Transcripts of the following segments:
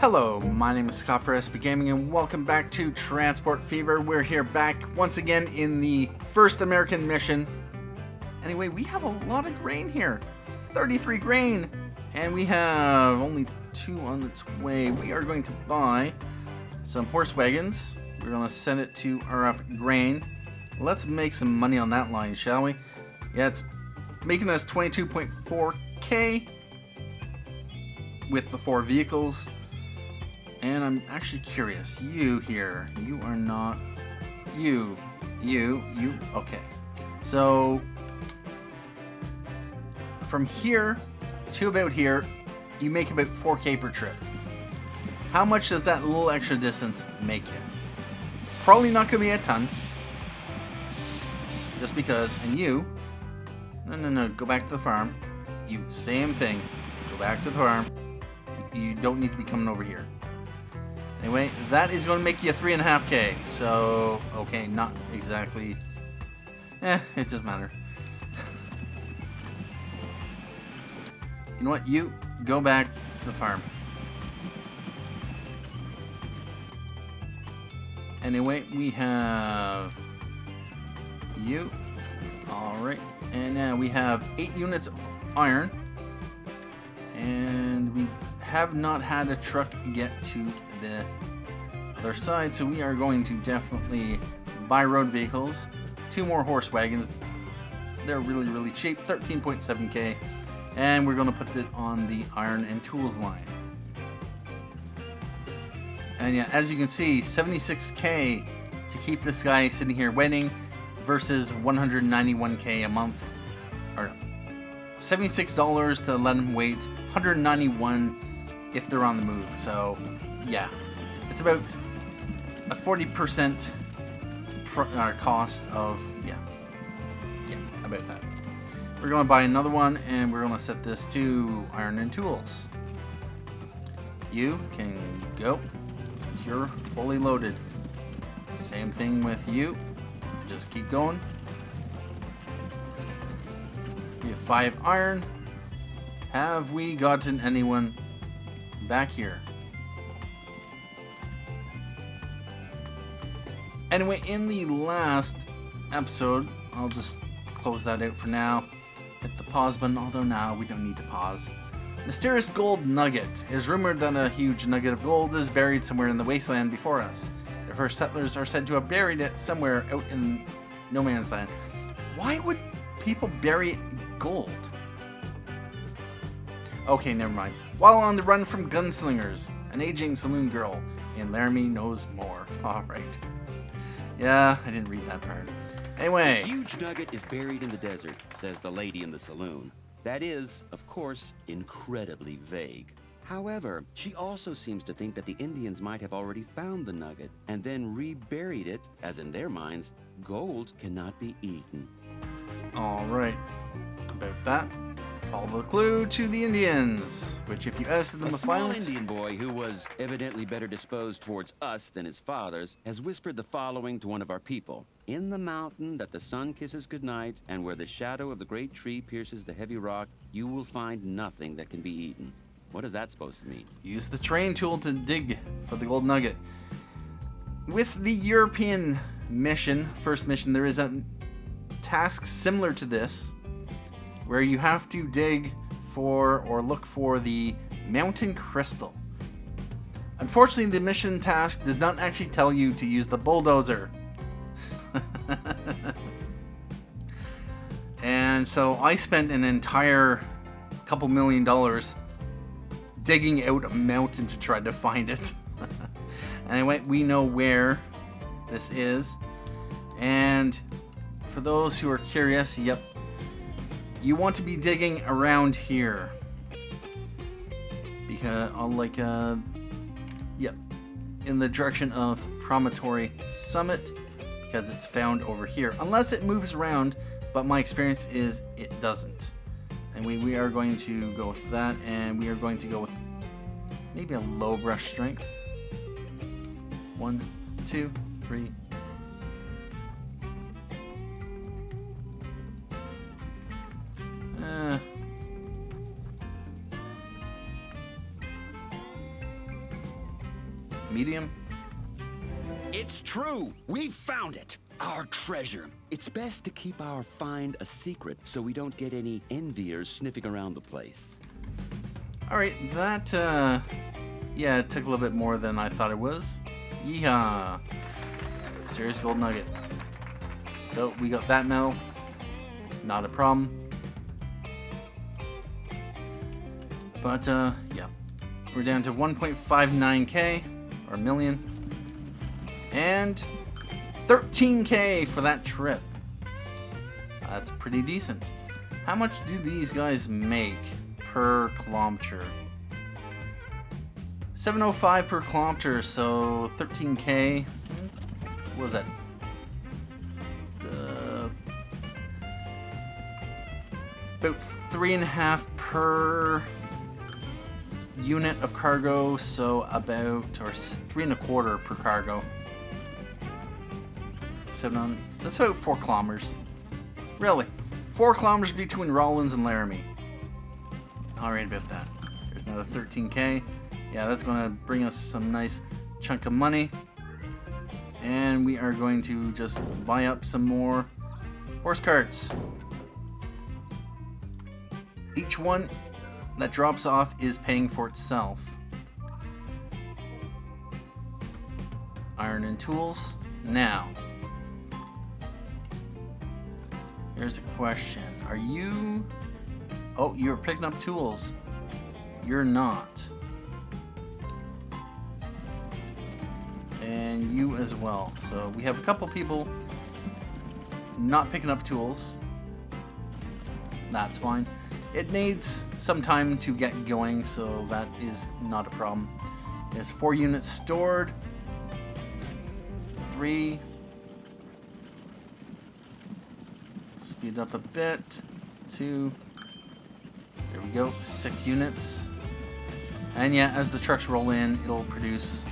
Hello, my name is Scott for SB Gaming and welcome back to Transport Fever. We're here back once again in the first American mission. Anyway, we have a lot of grain here. 33 grain. And we have only 2 on its way. We are going to buy some horse wagons. We're going to send it to RF Grain. Let's make some money on that line, shall we? Yeah, it's making us 22.4k with the 4 vehicles. And I'm actually curious. You here. You are not. You. Okay. So, from here to about here, you make about 4k per trip. How much does that little extra distance make you? Probably not going to be a ton. Just because. And you. No. Go back to the farm. You. Same thing. Go back to the farm. You don't need to be coming over here. Anyway, that is going to make you 3.5k. So, okay, not exactly. It doesn't matter. You know what? You go back to the farm. Anyway, we have you. Alright. And now we have 8 units of iron. And we have not had a truck get to the other side, so we are going to definitely buy road vehicles. 2 more horse wagons. They're really cheap, 13.7k, and we're going to put it on the iron and tools line. And yeah, as you can see, 76k to keep this guy sitting here waiting versus 191k a month, or $76 to let him wait, 191 if they're on the move. So yeah, it's about a 40% cost of, yeah, about that. We're going to buy another one and we're going to set this to iron and tools. You can go since you're fully loaded. Same thing with you, just keep going. We have 5 iron. Have we gotten anyone back here? Anyway, in the last episode, I'll just close that out for now. Hit the pause button, although now we don't need to pause. Mysterious gold nugget. It is rumored that a huge nugget of gold is buried somewhere in the wasteland before us. The first settlers are said to have buried it somewhere out in no man's land. Why would people bury gold? Okay, never mind. While on the run from gunslingers, an aging saloon girl in Laramie knows more. Alright. Yeah, I didn't read that part. Anyway. A huge nugget is buried in the desert, says the lady in the saloon. That is, of course, incredibly vague. However, she also seems to think that the Indians might have already found the nugget and then reburied it, as in their minds, gold cannot be eaten. Alright. About that. Follow the clue to the Indians, which if you ousted them a with small violence... Indian boy who was evidently better disposed towards us than his fathers has whispered the following to one of our people. In the mountain that the sun kisses goodnight, and where the shadow of the great tree pierces the heavy rock, you will find nothing that can be eaten. What is that supposed to mean? Use the train tool to dig for the gold nugget. With the European mission, first mission, there is a task similar to this, where you have to dig for or look for the mountain crystal. Unfortunately, the mission task does not actually tell you to use the bulldozer. And so I spent an entire couple $1 million digging out a mountain to try to find it. Anyway, we know where this is. And for those who are curious, yep, you want to be digging around here. Because, yep, in the direction of Promontory Summit, because it's found over here. Unless it moves around, but my experience is it doesn't. And we are going to go with that, and we are going to go with maybe a low brush strength. 1, 2, 3. Medium. It's true. We found it. Our treasure. It's best to keep our find a secret so we don't get any enviers sniffing around the place. Alright, that, yeah, it took a little bit more than I thought it was. Yeehaw. Serious gold nugget. So, we got that medal. Not a problem. But, yeah. We're down to 1.59k, or million. And 13k for that trip. That's pretty decent. How much do these guys make per kilometer? 705 per kilometer, so 13k. What was that? About 3.5 per unit of cargo, so about, or 3.25 per cargo. That's about 4 kilometers. Really, 4 kilometers between Rollins and Laramie. Alright about that. There's another 13k. Yeah, that's going to bring us some nice chunk of money. And we are going to just buy up some more horse carts. Each one that drops off is paying for itself. Iron and tools. Now, here's a question. Are you... Oh, you're picking up tools. You're not. And you as well. So we have a couple people not picking up tools. That's fine. It needs some time to get going, so that is not a problem. There's 4 units stored. 3. Speed up a bit. 2. There we go. 6 units. And yeah, as the trucks roll in, it'll produce.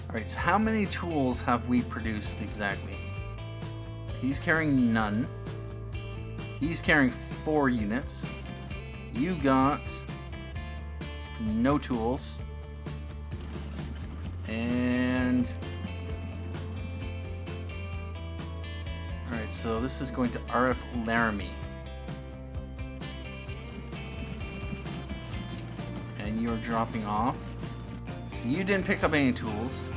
Alright, so how many tools have we produced exactly? He's carrying none. He's carrying 4 units. You got no tools. And alright, so this is going to RF Laramie. And you're dropping off. So you didn't pick up any tools.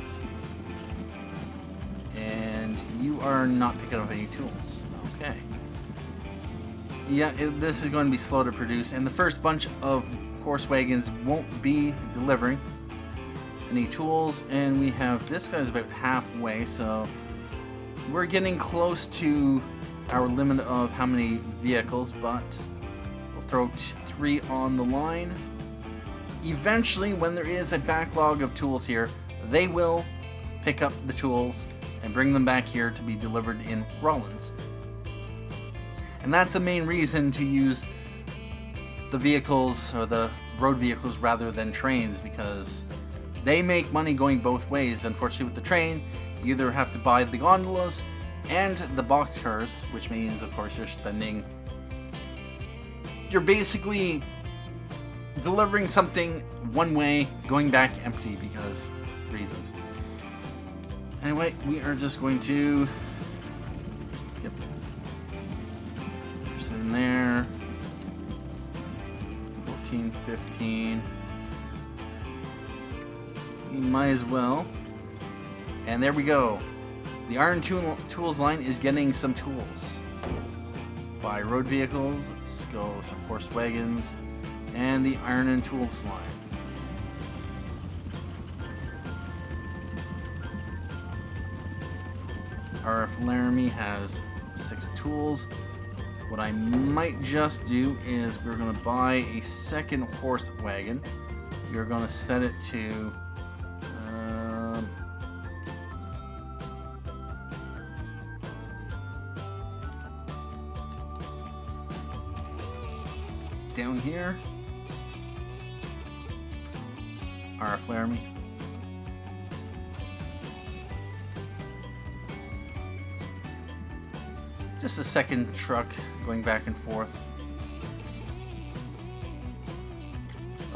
And you are not picking up any tools. Okay. Yeah, this is going to be slow to produce, and the first bunch of horse wagons won't be delivering any tools, and we have this guy's about halfway, so we're getting close to our limit of how many vehicles, but we'll throw 3 on the line. Eventually, when there is a backlog of tools here, they will pick up the tools and bring them back here to be delivered in Rollins. And that's the main reason to use the vehicles, or the road vehicles, rather than trains, because they make money going both ways. Unfortunately, with the train, you either have to buy the gondolas and the boxcars, which means, of course, you're basically delivering something one way, going back empty because reasons. Anyway, we are just going to... Yep. You're sitting there. 14, 15. You might as well. And there we go. The Iron Tools line is getting some tools. Buy road vehicles. Let's go some horse wagons. And the Iron and Tools line. RF Laramie has 6 tools. What I might just do is we're going to buy a second horse wagon. You're going to set it to down here. RF Laramie. Just a second truck going back and forth.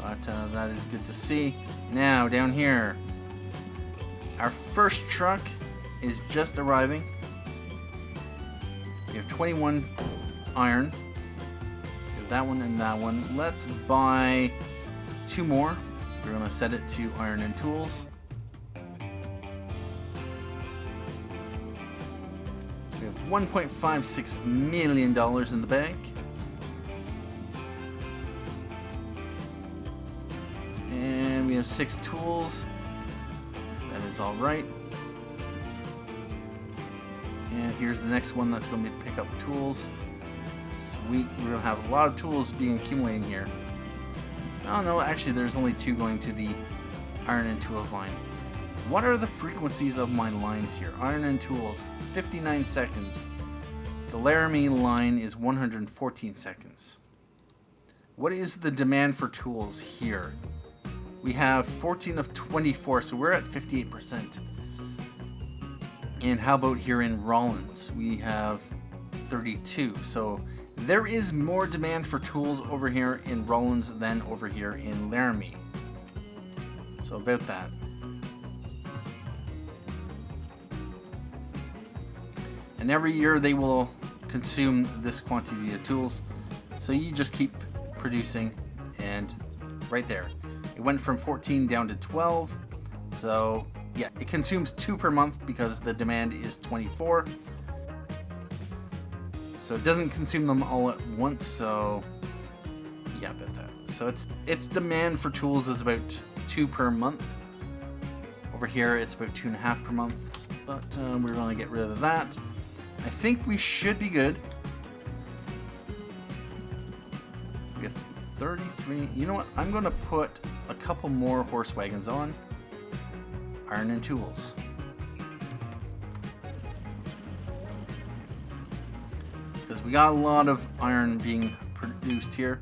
but that is good to see. Now, down here, our first truck is just arriving. We have 21 iron. We have that one and that one. Let's buy 2 more. We're going to set it to iron and tools. We have $1.56 million in the bank. And we have 6 tools. That is all right. And here's the next one that's going to be pick up tools. Sweet. We're going to have a lot of tools being accumulating here. Oh no, actually there's only 2 going to the iron and tools line. What are the frequencies of my lines here? Iron and tools, 59 seconds. The Laramie line is 114 seconds. What is the demand for tools here? We have 14 of 24, so we're at 58%. And how about here in Rollins? We have 32. So there is more demand for tools over here in Rollins than over here in Laramie. So about that. And every year they will consume this quantity of tools. So you just keep producing, and right there. It went from 14 down to 12. So yeah, it consumes 2 per month because the demand is 24. So it doesn't consume them all at once, so yeah, about that. So its demand for tools is about 2 per month. Over here it's about 2.5 per month, but we're going to get rid of that. I think we should be good. We have 33. You know what? I'm going to put a couple more horse wagons on. Iron and tools. Because we got a lot of iron being produced here.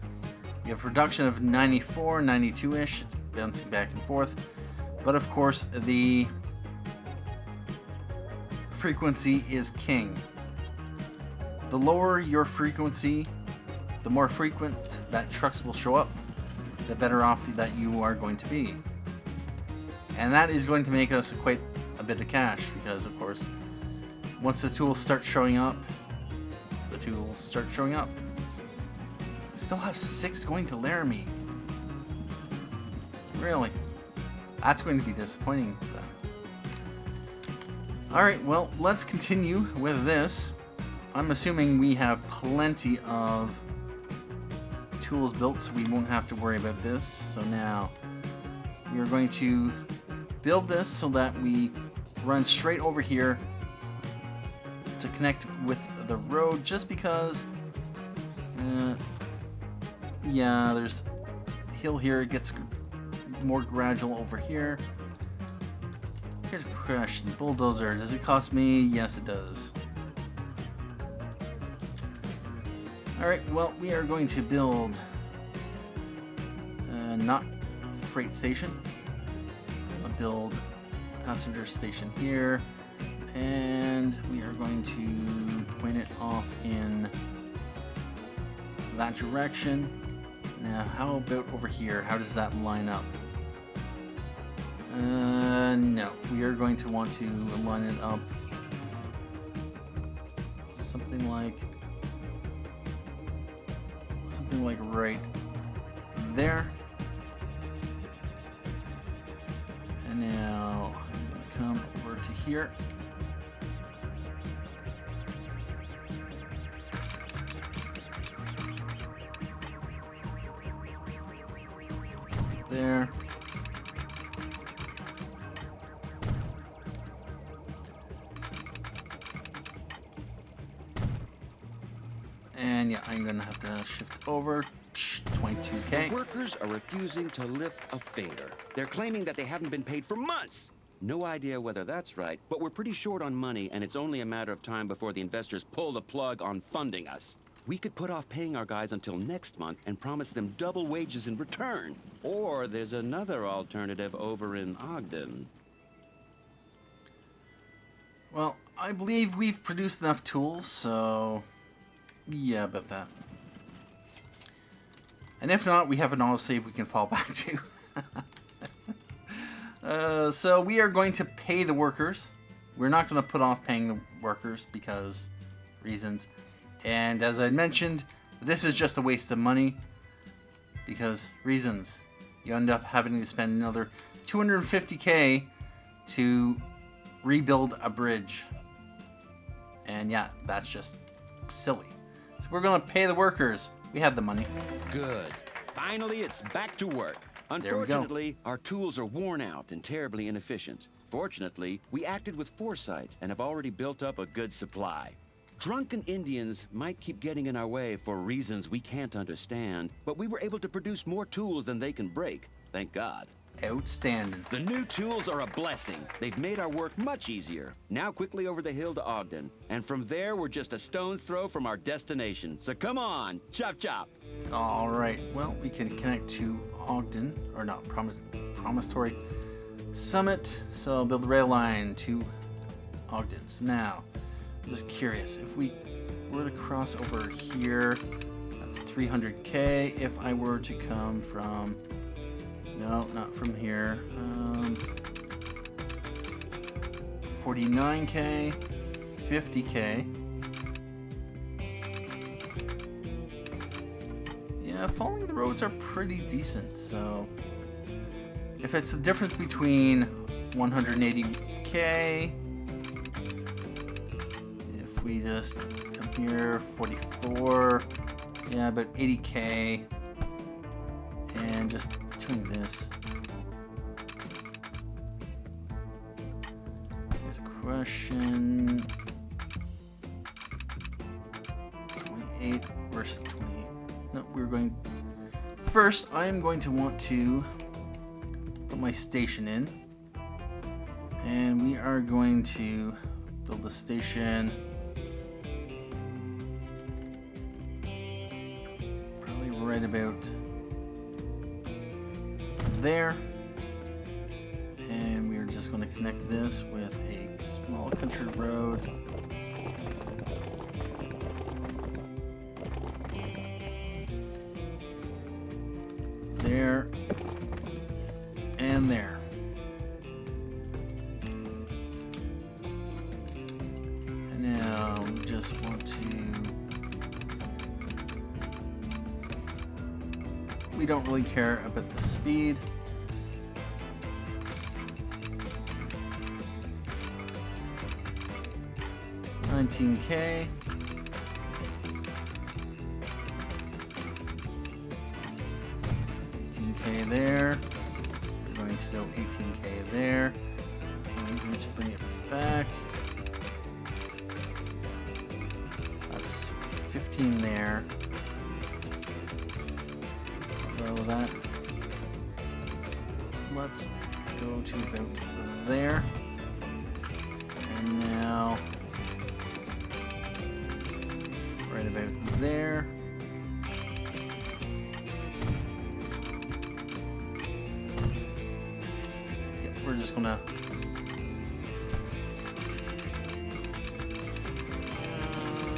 We have production of 94, 92-ish. It's bouncing back and forth. But of course, the frequency is king. The lower your frequency, the more frequent that trucks will show up, the better off that you are going to be. And that is going to make us quite a bit of cash because, of course, once the tools start showing up, Still have 6 going to Laramie. Really? That's going to be disappointing. Alright, well, let's continue with this. I'm assuming we have plenty of tools built, so we won't have to worry about this. So now we are going to build this so that we run straight over here to connect with the road, just because yeah, there's a hill here. It gets more gradual over here. Here's a question. Bulldozer, does it cost me? Yes, it does. Alright, well, we are going to build not freight station. I'm going to build passenger station here, and we are going to point it off in that direction. Now, how about over here? How does that line up? No. We are going to want to line it up something like right there. And now I'm going to come over to here. Let's go there. And yeah, I'm gonna have to shift over. 22K. The workers are refusing to lift a finger. They're claiming that they haven't been paid for months. No idea whether that's right, but we're pretty short on money, and it's only a matter of time before the investors pull the plug on funding us. We could put off paying our guys until next month and promise them double wages in return. Or there's another alternative over in Ogden. Well, I believe we've produced enough tools, so yeah, about that. And if not, we have an autosave we can fall back to. So we are going to pay the workers. We're not going to put off paying the workers because reasons. And as I mentioned, this is just a waste of money because reasons. You end up having to spend another $250K to rebuild a bridge. And yeah, that's just silly. So we're going to pay the workers. We had the money. Good. Finally, it's back to work. Unfortunately, our tools are worn out and terribly inefficient. Fortunately, we acted with foresight and have already built up a good supply. Drunken Indians might keep getting in our way for reasons we can't understand, but we were able to produce more tools than they can break. Thank God. Outstanding. The new tools are a blessing. They've made our work much easier. Now quickly over the hill to Ogden. And from there, we're just a stone's throw from our destination. So come on, chop chop. All right. Well, we can connect to Ogden, or not, Promontory Summit. So I'll build the rail line to Ogden. So now, I'm just curious. If we were to cross over here, that's 300K. If I were to come from... No, not from here. 49K, 50K. Yeah, following the roads are pretty decent. So if it's the difference between 180K, if we just come here, 44, yeah, about 80K, and just doing this. Here's a question. 28 versus 28. No, we're going... First, I am going to want to put my station in. And we are going to build a station probably right about there, and we are just going to connect this with a small country road. There and there. And now we just want to... We don't really care about the speed. $19K. $18K there. We're going to go 18K there. I'm going to bring it back. That's 15 there. Below that. Let's go to about there. And now right about there. Yep, we're just gonna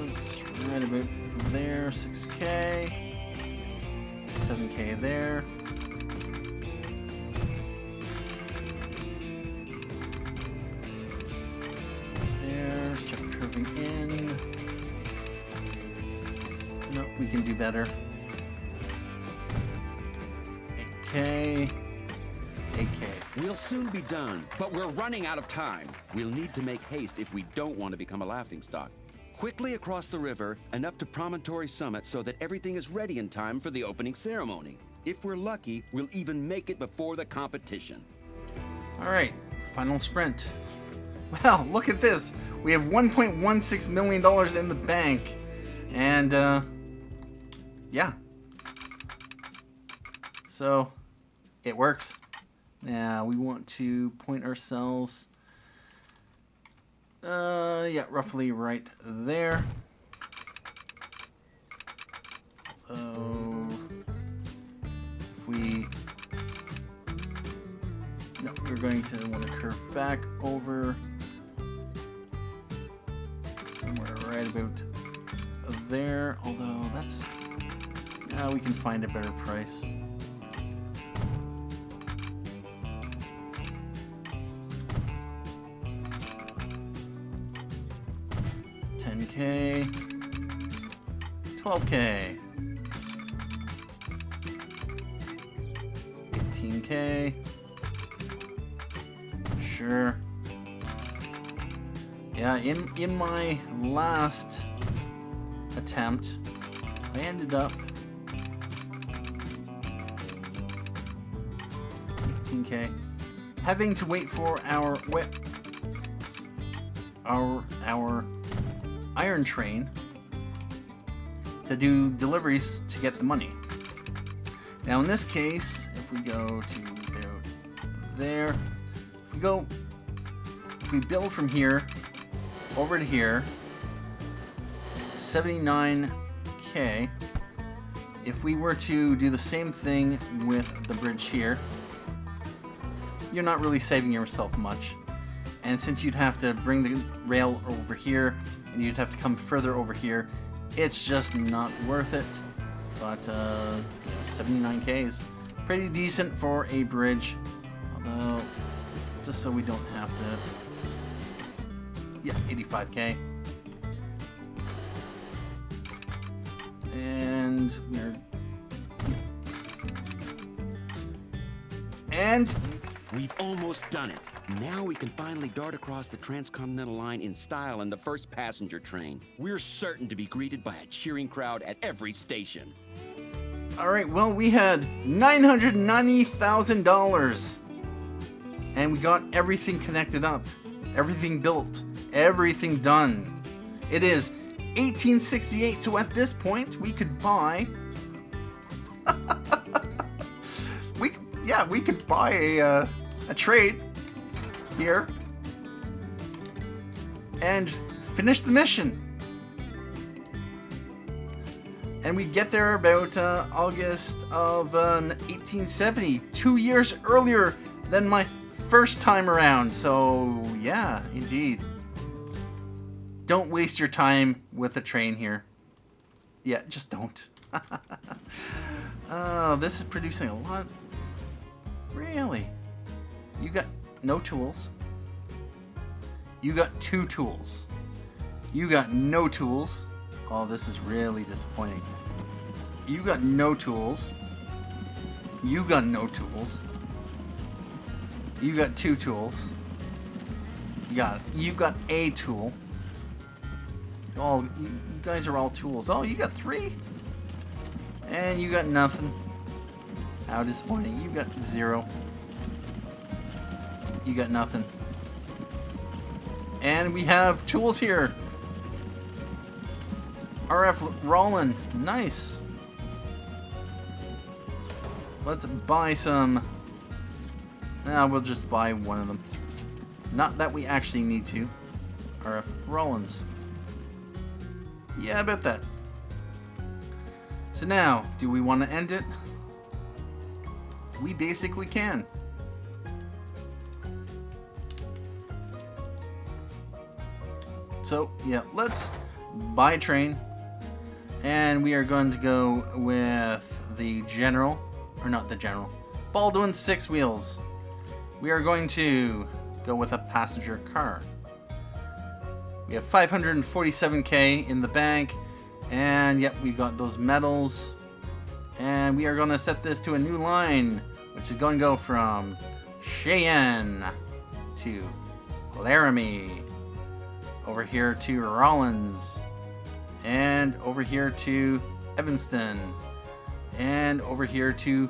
it's right about there. 6K, 7K there. There, start curving in. No, we can do better. 8K. 8K. We'll soon be done, but we're running out of time. We'll need to make haste if we don't want to become a laughingstock. Quickly across the river and up to Promontory Summit so that everything is ready in time for the opening ceremony. If we're lucky, we'll even make it before the competition. All right, final sprint. Well, look at this. We have $1.16 million in the bank. And, yeah. So, it works. Now, we want to point ourselves, yeah, roughly right there. If we, no, we're going to want to curve back over somewhere right about there, although that's, We can find a better price. $10K, $12K, $18K. Sure. Yeah, in my last attempt, I ended up 18K, having to wait for our iron train to do deliveries to get the money. Now in this case, if we go to about there, if we build from here over to here, 79K. If we were to do the same thing with the bridge here, you're not really saving yourself much. And since you'd have to bring the rail over here and you'd have to come further over here, it's just not worth it. But 79K is pretty decent for a bridge. Although, just so we don't have to... Yeah, 85K. And we're... And... We've almost done it. Now we can finally dart across the transcontinental line in style in the first passenger train. We're certain to be greeted by a cheering crowd at every station. Alright, well, we had $990,000. And we got everything connected up. Everything built. Everything done. It is 1868, so at this point, we could buy... we could buy a trade here and finish the mission. And we get there about August of 1870, 2 years earlier than my first time around. So yeah, indeed. Don't waste your time with a train here. Yeah, just don't. This is producing a lot. Really? You got no tools. You got 2 tools. You got no tools. Oh, this is really disappointing. You got no tools. You got no tools. You got 2 tools. You got a tool. You guys are all tools. Oh, you got 3? And you got nothing. How disappointing. You got 0. You got nothing. And we have tools here. RF Rollin. Nice. Let's buy some. We'll just buy one of them. Not that we actually need to. RF Rollins. Yeah, about that. So now, do we want to end it? We basically can. So, yeah, let's buy a train. And we are going to go with the General. Or not the General. Baldwin 6 wheels. We are going to go with a passenger car. We have 547K in the bank. And, yep, we got those medals. And we are going to set this to a new line, which is going to go from Cheyenne to Laramie, over here to Rollins, and over here to Evanston, and over here to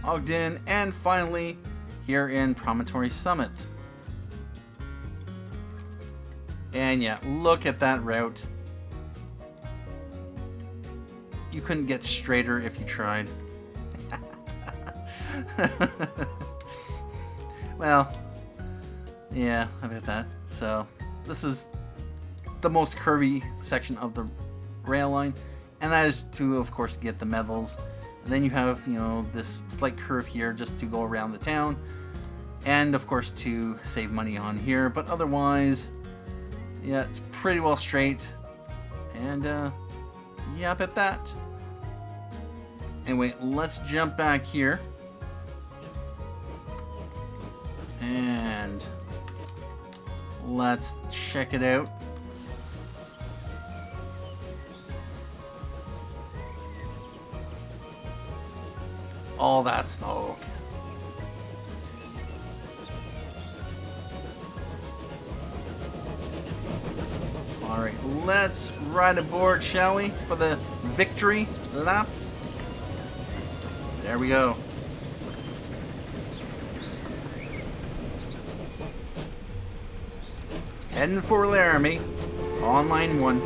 Ogden, and finally here in Promontory Summit. And yeah, look at that route. You couldn't get straighter if you tried. Well, yeah, I bet that. So, this is the most curvy section of the rail line, and that is to, of course, get the medals. And then you have, this slight curve here just to go around the town, and of course to save money on here. But otherwise, yeah, it's pretty well straight. And yeah, I bet that. Anyway, let's jump back here. And let's check it out. All that smoke. Alright, let's ride aboard, shall we? For the victory lap. There we go. Heading for Laramie. On line 1.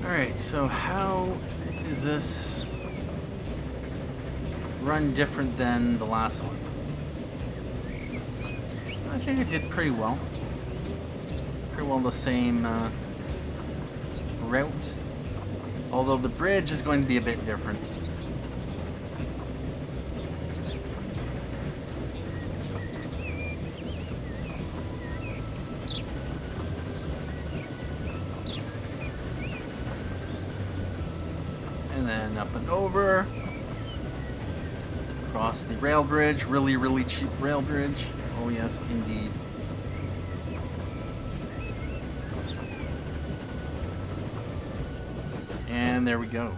Alright, so how is this run different than the last one? I think it did pretty well. Pretty well the same route. Although the bridge is going to be a bit different. And then up and over. Across the rail bridge. Really, really cheap rail bridge. Oh yes, indeed. And there we go.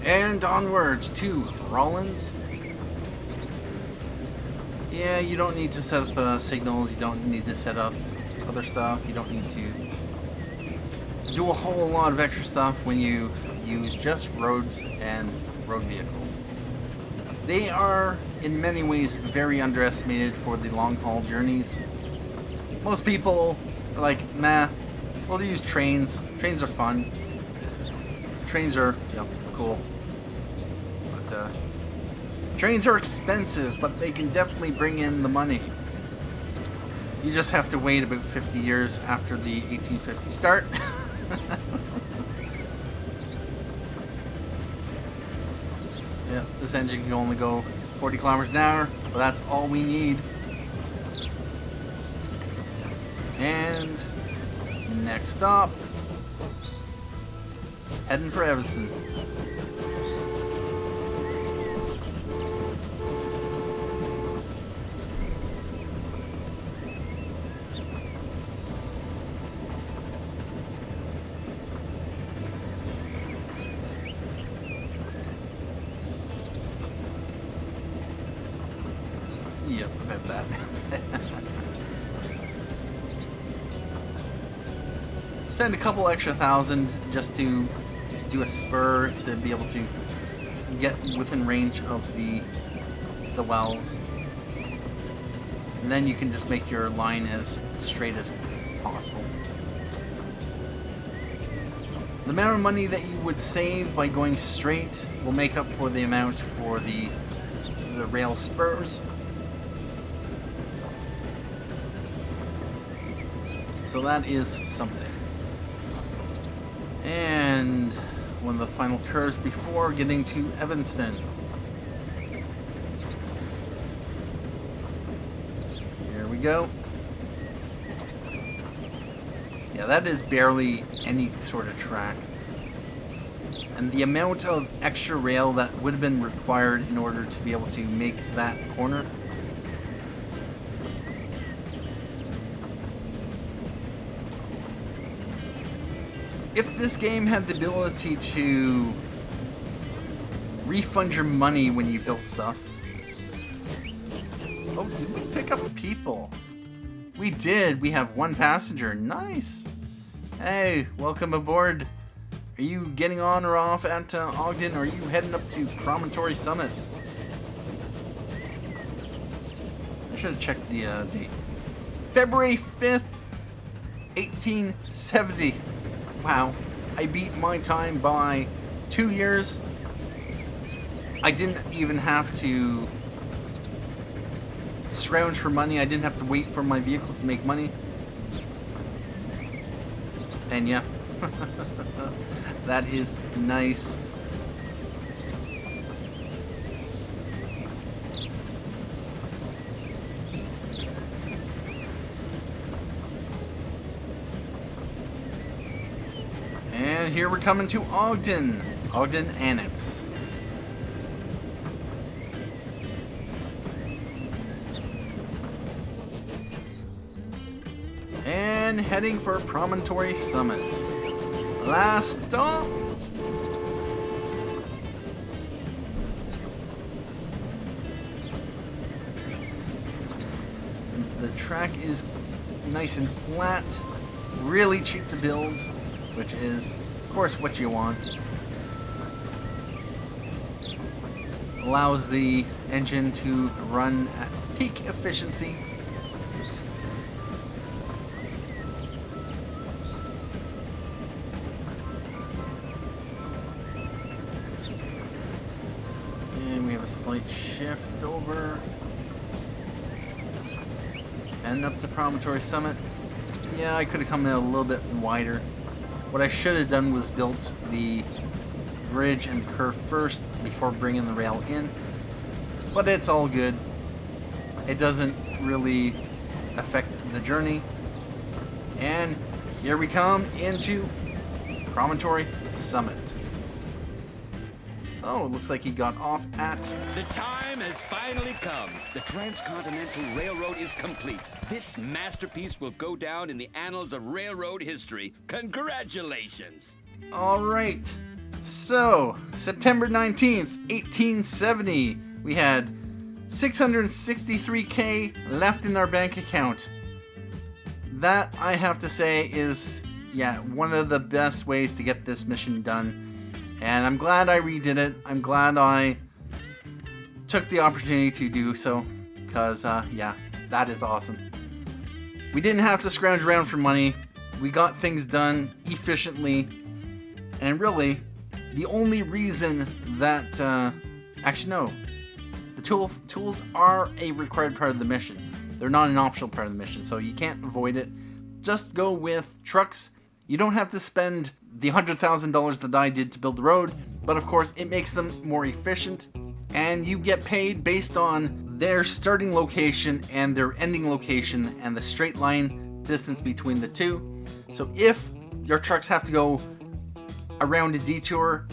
And onwards to Rollins. Yeah, you don't need to set up signals. You don't need to set up other stuff. You don't need to do a whole lot of extra stuff when you use just roads and road vehicles. They are, in many ways, very underestimated for the long-haul journeys. Most people are like, nah, we'll use trains. Trains are fun. Trains are, cool. But, trains are expensive, but they can definitely bring in the money. You just have to wait about 50 years after the 1850 start. Yeah, this engine can only go 40 kilometers an hour, but that's all we need. And next stop, heading for Evanston. Yep, about that. Spend a couple extra thousand just to do a spur to be able to get within range of the wells. And then you can just make your line as straight as possible. The amount of money that you would save by going straight will make up for the amount for the rail spurs. So that is something. And one of the final curves before getting to Evanston. Here we go. Yeah, that is barely any sort of track. And the amount of extra rail that would have been required in order to be able to make that corner. If this game had the ability to refund your money when you built stuff. Oh, did we pick up people? We did. We have one passenger. Nice. Hey, welcome aboard. Are you getting on or off at Ogden, or are you heading up to Promontory Summit? I should have checked the date. February 5th, 1870. Wow, I beat my time by 2 years. I didn't even have to scrounge for money. I didn't have to wait for my vehicles to make money. And yeah, that is nice. And here we're coming to Ogden Annex. And heading for Promontory Summit. Last stop. The track is nice and flat, really cheap to build, which is, of course, what you want. Allows the engine to run at peak efficiency. And we have a slight shift over. And up to Promontory Summit. Yeah, I could have come in a little bit wider. What I should have done was built the bridge and the curve first before bringing the rail in. But it's all good. It doesn't really affect the journey. And here we come into Promontory Summit. Oh, it looks like he got off at... The time has finally come. The Transcontinental Railroad is complete. This masterpiece will go down in the annals of railroad history. Congratulations! All right. So, September 19th, 1870, we had $663K left in our bank account. That, I have to say, is, yeah, one of the best ways to get this mission done. And I'm glad I redid it. I'm glad I took the opportunity to do so. Because, yeah, that is awesome. We didn't have to scrounge around for money. We got things done efficiently. And really, the only reason that... actually, no. The tools are a required part of the mission. They're not an optional part of the mission, so you can't avoid it. Just go with trucks. You don't have to spend the $100,000 that I did to build the road, but of course it makes them more efficient, and you get paid based on their starting location and their ending location and the straight line distance between the two. So if your trucks have to go around a detour,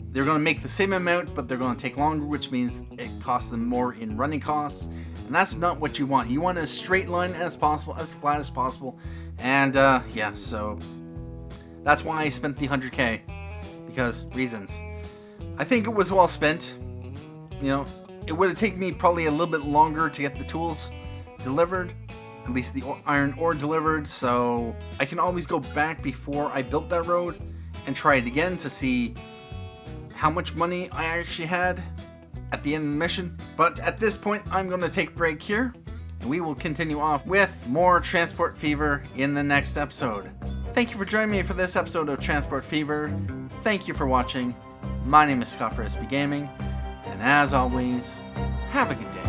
they're going to make the same amount, but they're going to take longer, which means it costs them more in running costs, and that's not what you want. You want as straight line as possible, as flat as possible, and yeah, so that's why I spent the 100K, because reasons. I think it was well spent. You know, it would have taken me probably a little bit longer to get the tools delivered, at least the iron ore delivered, so I can always go back before I built that road and try it again to see how much money I actually had at the end of the mission. But at this point, I'm going to take a break here, and we will continue off with more Transport Fever in the next episode. Thank you for joining me for this episode of Transport Fever. Thank you for watching. My name is Scott for SB Gaming, and as always, have a good day.